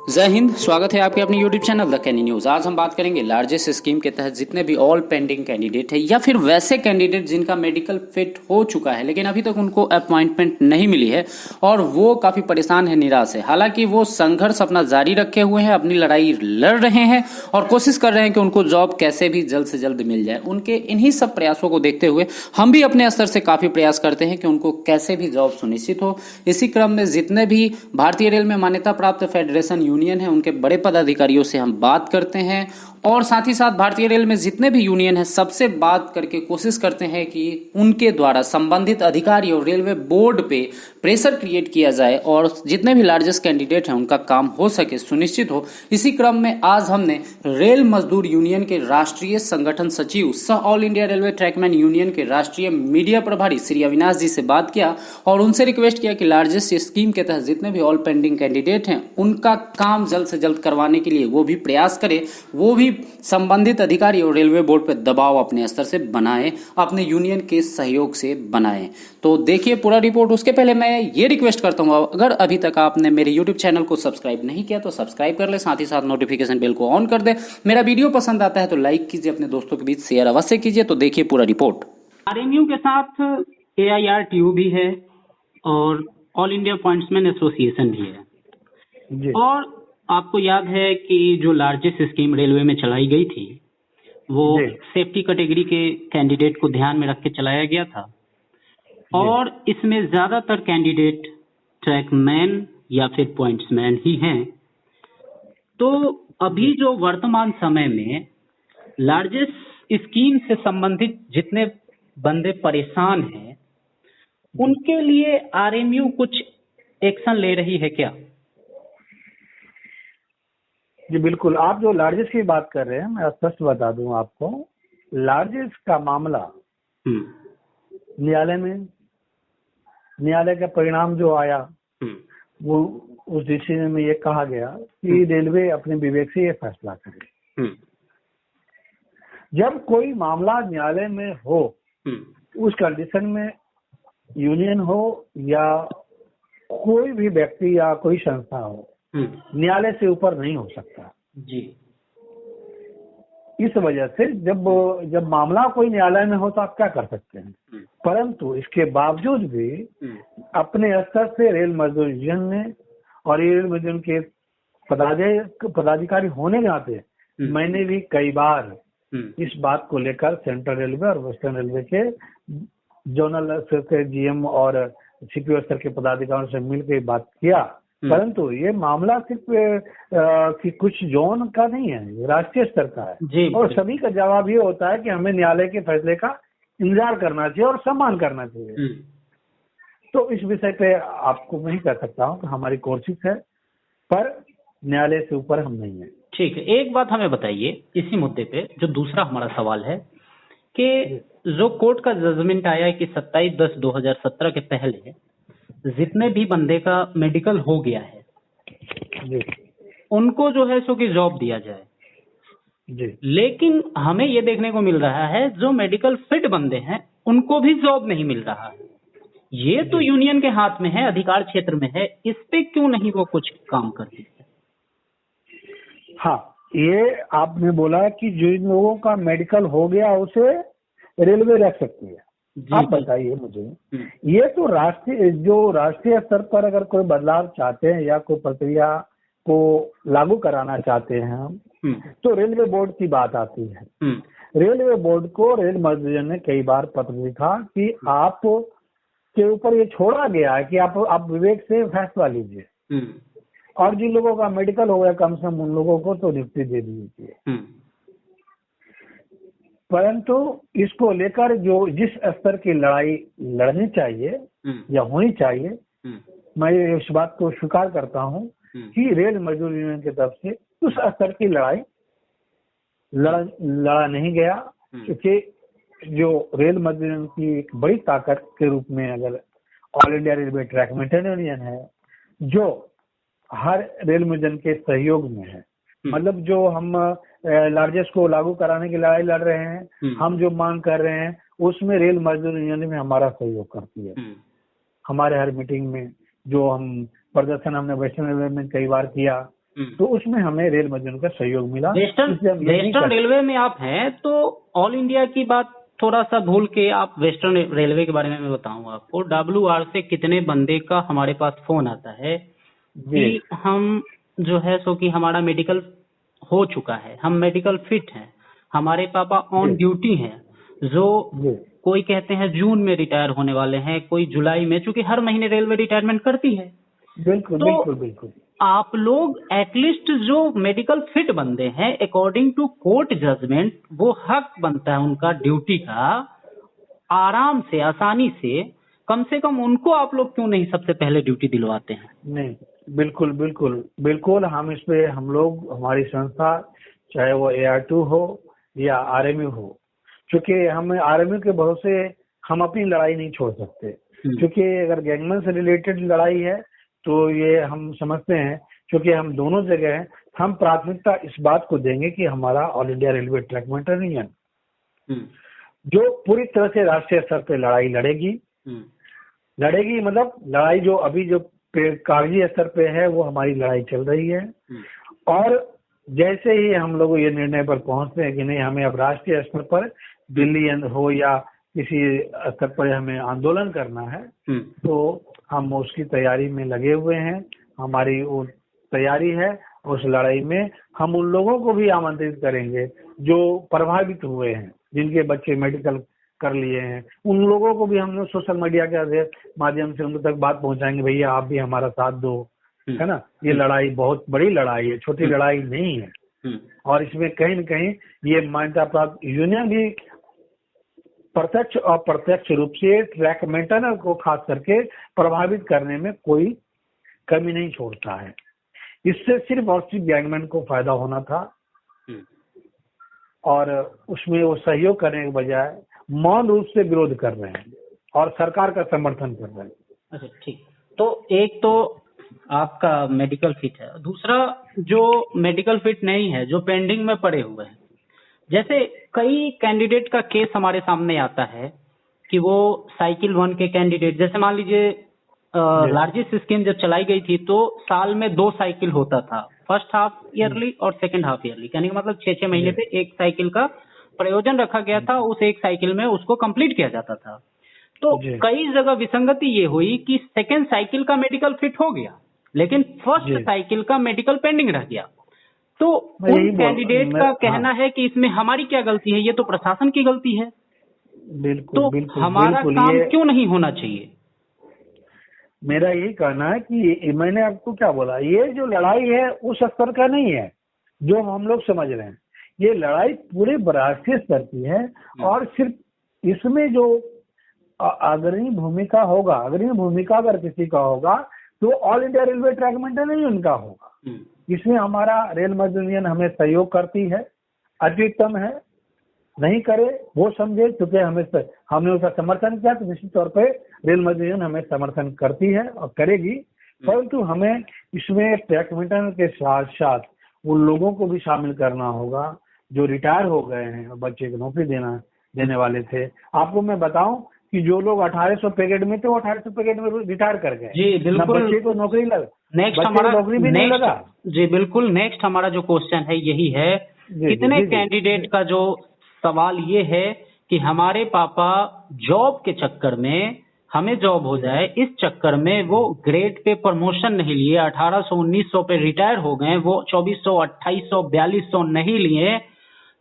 जय हिंद। स्वागत है आपके अपने YouTube channel the Canny News. आज हम बात करेंगे लार्जेस्ट स्कीम के तहत जितने भी ऑल पेंडिंग कैंडिडेट है या फिर वैसे कैंडिडेट जिनका मेडिकल फिट हो चुका है लेकिन अभी तक उनको अपॉइंटमेंट नहीं मिली है और वो काफी परेशान है, निराश है। हालांकि वो संघर्ष अपना जारी रखे हुए हैं, अपनी लड़ाई लड़ रहे हैं और कोशिश कर रहे हैं कि उनको जॉब कैसे भी जल्द से जल्द मिल जाए। उनके इन्हीं सब प्रयासों को देखते हुए हम भी अपने स्तर से काफी प्रयास करते हैं कि उनको कैसे भी जॉब सुनिश्चित हो। इसी क्रम में जितने भी भारतीय रेल में मान्यता प्राप्त फेडरेशन यूनियन है उनके बड़े पदाधिकारियों से हम बात करते हैं और साथ ही साथ भारतीय रेल में जितने भी यूनियन है सबसे बात करके कोशिश करते हैं कि उनके द्वारा संबंधित अधिकारी और रेलवे बोर्ड पे प्रेशर क्रिएट किया जाए और जितने भी लार्जेस्ट कैंडिडेट हैं उनका काम हो सके सुनिश्चित हो। इसी क्रम में आज हमने रेल मजदूर यूनियन के राष्ट्रीय संगठन सचिव सह all India railway trackman union के राष्ट्रीय मीडिया प्रभारी श्री अविनाश जी से बात किया और उनसे रिक्वेस्ट किया कि लार्जेस्ट स्कीम के तहत जितने भी ऑल पेंडिंग कैंडिडेट हैं उनका काम जल्द से जल्द करवाने के लिए वो भी प्रयास करें, वो भी संबंधित अधिकारी और रेलवे बोर्ड पर दबाव अपने स्तर से बनाएं, अपने यूनियन के सहयोग से बनाएं। तो देखिए पूरा रिपोर्ट। उसके पहले मैं ये रिक्वेस्ट करता हूं, अगर अभी तक आपने मेरे यूट्यूब चैनल को सब्सक्राइब नहीं किया तो सब्सक्राइब कर ले, साथ ही साथ नोटिफिकेशन बेल को ऑन कर दे। मेरा वीडियो पसंद आता है तो लाइक कीजिए, अपने दोस्तों के बीच शेयर अवश्य कीजिए। तो देखिए पूरा रिपोर्ट। आरएमयू के साथ एआईआरटीयू भी है और ऑल इंडिया पॉइंट्समैन एसोसिएशन भी है जी। और आपको याद है कि जो लार्जेस्ट स्कीम रेलवे में चलाई गई थी वो सेफ्टी कैटेगरी के कैंडिडेट को ध्यान में रख के चलाया गया था और इसमें ज्यादातर कैंडिडेट ट्रैकमैन या फिर पॉइंट्समैन ही हैं। तो अभी जो वर्तमान समय में लार्जेस्ट स्कीम से संबंधित जितने बंदे परेशान हैं उनके लिए आरएमयू कुछ एक्शन ले रही है क्या? जी बिल्कुल। आप जो लार्जेस्ट की बात कर रहे हैं मैं स्पष्ट बता दूं आपको, लार्जेस्ट का मामला न्यायालय का परिणाम जो आया वो उस डिसीजन में ये कहा गया कि रेलवे अपने विवेक से ये फैसला करे। जब कोई मामला न्यायालय में हो उस कंडीशन में यूनियन हो या कोई भी व्यक्ति या कोई संस्था हो न्यायालय से ऊपर नहीं हो सकता जी। इस वजह से जब मामला कोई न्यायालय में हो तो आप क्या कर सकते हैं। परंतु इसके बावजूद भी अपने स्तर से रेल मजदूर यूनियन ने और रेल मजदूर के पदाधिकारी होने के नाते मैंने भी कई बार इस बात को लेकर सेंट्रल रेलवे और वेस्टर्न रेलवे के जोनल स्तर के जीएम और सीपीओ स्तर के पदाधिकारियों से मिलकर बात किया। परंतु ये मामला सिर्फ कि कुछ जोन का नहीं है, राष्ट्रीय स्तर का है और सभी का जवाब ये होता है कि हमें न्यायालय के फैसले का इंतजार करना चाहिए और सम्मान करना चाहिए। तो इस विषय पे आपको मैं ही कह सकता हूँ कि हमारी कोशिश है पर न्यायालय से ऊपर हम नहीं है। ठीक है, एक बात हमें बताइए इसी मुद्दे पे, जो दूसरा हमारा सवाल है कि जो कोर्ट का जजमेंट आया है कि 27/10/2017 के पहले जितने भी बंदे का मेडिकल हो गया है जी उनको जो है सो कि जॉब दिया जाए जी। लेकिन हमें ये देखने को मिल रहा है जो मेडिकल फिट बंदे हैं उनको भी जॉब नहीं मिल रहा है। ये तो यूनियन के हाथ में है, अधिकार क्षेत्र में है, इस पे क्यों नहीं वो कुछ काम करती है? हाँ, ये आपने बोला कि जिन लोगों का मेडिकल हो गया उसे रेलवे रख सकती है। आप बताइए मुझे, ये तो राष्ट्रीय स्तर पर अगर कोई बदलाव चाहते हैं या कोई प्रक्रिया को लागू कराना चाहते हैं हम तो रेलवे बोर्ड की बात आती है। रेलवे बोर्ड को रेल मजदूर ने कई बार पत्र लिखा कि आप के ऊपर ये छोड़ा गया है कि आप विवेक से फैसला लीजिए और जिन लोगों का मेडिकल हो गया कम से कम उन लोगों को तो नियुक्ति दे दीजिए। परंतु इसको लेकर जो जिस स्तर की लड़ाई लड़नी चाहिए या होनी चाहिए, मैं इस बात को स्वीकार करता हूं कि रेल मजदूर यूनियन की तरफ से उस स्तर की लड़ाई लड़ा नहीं गया। क्योंकि जो रेल मजदूर यूनियन की एक बड़ी ताकत के रूप में अगर all India railway trackman union है जो हर रेल मजदूर के सहयोग में है, मतलब जो हम लार्जेस्ट को लागू कराने की लड़ाई लड़ रहे हैं, हम जो मांग कर रहे हैं उसमें रेल मजदूर यूनियन में हमारा सहयोग करती है। हमारे हर मीटिंग में जो हम प्रदर्शन हमने वेस्टर्न रेलवे में कई बार किया, तो उसमें हमें रेल मजदूरों का सहयोग मिला। वेस्टर्न रेलवे में आप हैं तो ऑल इंडिया की बात थोड़ा सा भूल के आप वेस्टर्न रेलवे के बारे में मैं बताऊं आपको। WR से कितने बंदे का हमारे पास फोन आता है कि हम जो है सो कि हमारा मेडिकल हो चुका है, हम मेडिकल फिट हैं, हमारे पापा ऑन ड्यूटी हैं, जो कोई कहते हैं जून में रिटायर होने वाले हैं, कोई जुलाई में, चूंकि हर महीने रेलवे रिटायरमेंट करती है। बिल्कुल, तो बिल्कुल, बिल्कुल। आप लोग एटलीस्ट जो मेडिकल फिट बंदे हैं, अकॉर्डिंग टू कोर्ट जजमेंट, वो हक बनता है उनका ड्यूटी का, आराम से, आसानी से कम उनको आप लोग क्यों नहीं सबसे पहले ड्यूटी दिलवाते हैं? नहीं, बिल्कुल, बिल्कुल, बिल्कुल। हम इस पे हम लोग, हमारी संस्था, चाहे वो AR2 हो या RMU हो, क्योंकि हम RMU के भरोसे हम अपनी लड़ाई नहीं छोड़ सकते, क्योंकि अगर गैंगमैन से रिलेटेड लड़ाई है तो ये हम समझते हैं, क्योंकि हम दोनों जगह हैं, हम प्राथमिकता इस बात को देंगे कि हमारा all India railway track maintain union जो पूरी तरह से राष्ट्रीय स्तर पे लड़ाई लड़ेगी, मतलब लड़ाई जो अभी जो कागजी स्तर पे है वो हमारी लड़ाई चल रही है। और जैसे ही हम लोग ये निर्णय पर पहुंचते हैं कि नहीं, हमें अब राष्ट्रीय स्तर पर दिल्ली हो या किसी स्तर पर हमें आंदोलन करना है, तो हम उसकी तैयारी में लगे हुए हैं। हमारी वो तैयारी है। उस लड़ाई में हम उन लोगों को भी आमंत्रित करेंगे जो प्रभावित हुए हैं, जिनके बच्चे मेडिकल कर लिए हैं, उन लोगों को भी हम लोग सोशल मीडिया के माध्यम से उन तक बात पहुंचाएंगे, भैया आप भी हमारा साथ दो, है ना। ये लड़ाई बहुत बड़ी लड़ाई है, छोटी लड़ाई नहीं है। और इसमें कहीं न कहीं ये मान्यता प्राप्त यूनियन भी प्रत्यक्ष और अप्रत्यक्ष रूप से ट्रैक मेंटेनर को खास करके प्रभावित करने में कोई कमी नहीं छोड़ता है। इससे सिर्फ और सिर्फ गैंगमैन को फायदा होना था, और उसमें वो सहयोग करने के बजाय मौन रूप से विरोध कर रहे हैं और सरकार का समर्थन कर रहे हैं। अच्छा, ठीक। तो एक तो आपका मेडिकल फिट है, दूसरा जो मेडिकल फिट नहीं है, जो पेंडिंग में पड़े हुए हैं, जैसे कई कैंडिडेट का केस हमारे सामने आता है कि वो साइकिल 1 के कैंडिडेट, जैसे मान लीजिए लार्जेस्ट स्कीम जब चलाई गई थी तो साल में 2 साइकिल होता था, फर्स्ट हाफ ईयरली और सेकंड हाफ ईयरली, कहने का मतलब 6-6 महीने पे एक साइकिल का प्रयोजन रखा गया था, उस एक साइकिल में उसको कंप्लीट किया जाता था। तो कई जगह विसंगति ये हुई कि सेकंड साइकिल का मेडिकल फिट हो गया, लेकिन फर्स्ट साइकिल का मेडिकल पेंडिंग रह गया। तो उन कैंडिडेट का कहना है कि इसमें हमारी क्या गलती है, ये तो प्रशासन की गलती है। बिल्कुल, तो बिल्कुल, हमारा काम क्यों नहीं होना चाहिए? मेरा यही कहना है कि मैंने आपको क्या बोला, ये जो लड़ाई है उस स्तर का नहीं है जो हम लोग समझ रहे हैं। ये लड़ाई पूरे राष्ट्रीय स्तर की है, और सिर्फ इसमें जो अग्रणी भूमिका होगा, अग्रणी भूमिका अगर किसी का होगा तो all India railway track maintain नहीं उनका होगा। इसमें हमारा रेल मजदूर यूनियन हमें सहयोग करती है, अत्युत्तम है। नहीं करे वो समझे, क्योंकि हमने उसका समर्थन किया, तो निश्चित तौर पे रेल मजदूर यूनियन हमें समर्थन करती है और करेगी। परंतु हमें इसमें ट्रैक मेंटेन के साथ साथ उन लोगों को भी शामिल करना होगा जो रिटायर हो गए हैं और बच्चे को नौकरी देने वाले थे। आपको मैं बताऊं कि जो लोग 1800 पैकेट में थे वो 1800 पैकेट में रिटायर कर गए। जी बिल्कुल, बच्चे को नौकरी लगा, नेक्स्ट हमारा नौकरी भी नहीं लगा। जी बिल्कुल, नेक्स्ट हमारा जो क्वेश्चन है यही है, कितने कैंडिडेट का जो सवाल ये है कि हमारे पापा जॉब के चक्कर में, हमें जॉब हो जाए इस चक्कर में वो ग्रेड पे प्रमोशन नहीं लिए, 1800-1900 पे रिटायर हो गए, वो 2400, 2800, 4200 नहीं लिए,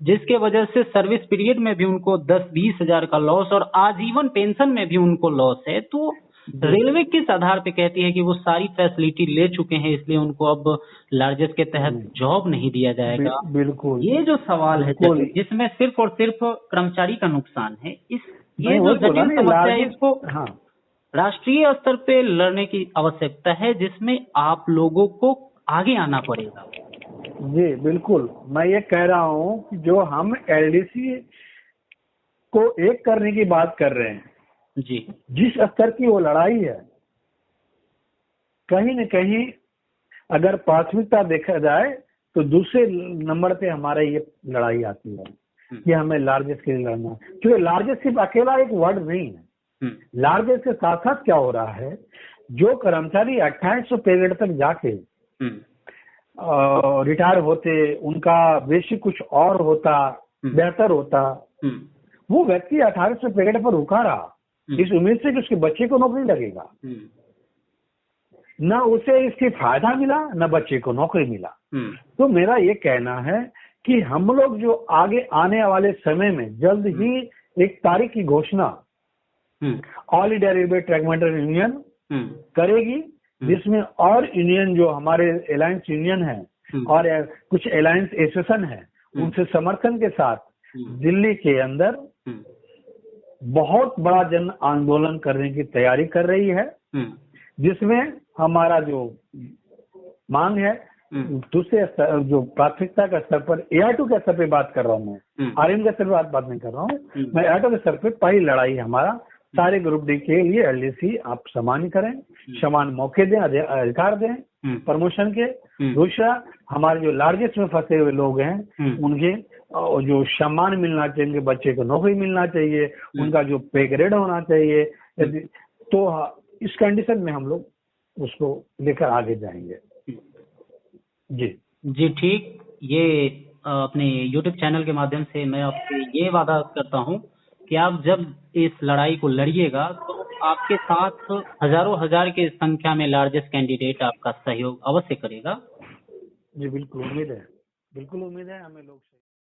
जिसके वजह से सर्विस पीरियड में भी उनको 10-20 हजार का लॉस और आजीवन पेंशन में भी उनको लॉस है। तो रेलवे किस आधार पे कहती है कि वो सारी फैसिलिटी ले चुके हैं इसलिए उनको अब लार्जेस्ट के तहत जॉब नहीं दिया जाएगा? बिल्कुल, ये जो सवाल है जिसमें सिर्फ और सिर्फ कर्मचारी का नुकसान है, ये जो जटिल समस्या है इसको राष्ट्रीय स्तर पे लड़ने की आवश्यकता है, जिसमें आप लोगों को आगे आना पड़ेगा। जी बिल्कुल, मैं ये कह रहा हूँ कि जो हम LDC को एक करने की बात कर रहे हैं जी, जिस स्तर की वो लड़ाई है, कहीं न कहीं अगर प्राथमिकता देखा जाए तो दूसरे नंबर पे हमारा ये लड़ाई आती है कि हमें लार्जेस्ट के लिए लड़ना है। क्योंकि लार्जेस्ट सिर्फ अकेला एक वर्ड नहीं है, लार्जेस्ट के साथ साथ क्या हो रहा है, जो कर्मचारी 2800 पैकेट तक जाके रिटायर होते, उनका बेसिक कुछ और होता, बेहतर होता। वो व्यक्ति 1800 पैकेट पर रुका रहा इस उम्मीद से कि उसके बच्चे को नौकरी लगेगा। न उसे इससे फायदा मिला, न बच्चे को नौकरी मिला। तो मेरा ये कहना है कि हम लोग जो आगे आने वाले समय में जल्द ही एक तारीख की घोषणा all India railway track maintenance union करेगी, जिसमें और यूनियन जो हमारे अलायंस यूनियन है और कुछ अलायंस एसोसिएशन है, उनसे समर्थन के साथ दिल्ली के अंदर बहुत बड़ा जन आंदोलन करने की तैयारी कर रही है, जिसमें हमारा जो मांग है दूसरे स्तर, जो प्राथमिकता का स्तर पर AR2 के स्तर पे बात कर रहा हूँ मैं, RM के स्तर पे बात नहीं कर रहा हूँ मैं। AR2 के स्तर पे पहली लड़ाई हमारा सारे ग्रुप डी के लिए LDC आप समान करें, समान मौके दें, अधिकार दें प्रमोशन के। दूसरा, हमारे जो लार्जेस्ट में फंसे हुए लोग हैं उनके जो सम्मान मिलना चाहिए, उनके बच्चे को नौकरी मिलना चाहिए, उनका जो पे ग्रेड होना चाहिए। तो इस कंडीशन में हम लोग उसको लेकर आगे जाएंगे। जी ठीक। ये अपने YouTube चैनल के माध्यम से मैं आपसे ये वादा करता हूँ कि आप जब इस लड़ाई को लड़िएगा तो आपके साथ हजारों हजार की संख्या में लार्जेस्ट कैंडिडेट आपका सहयोग अवश्य करेगा। जी बिल्कुल उम्मीद है, बिल्कुल उम्मीद है हमें लोग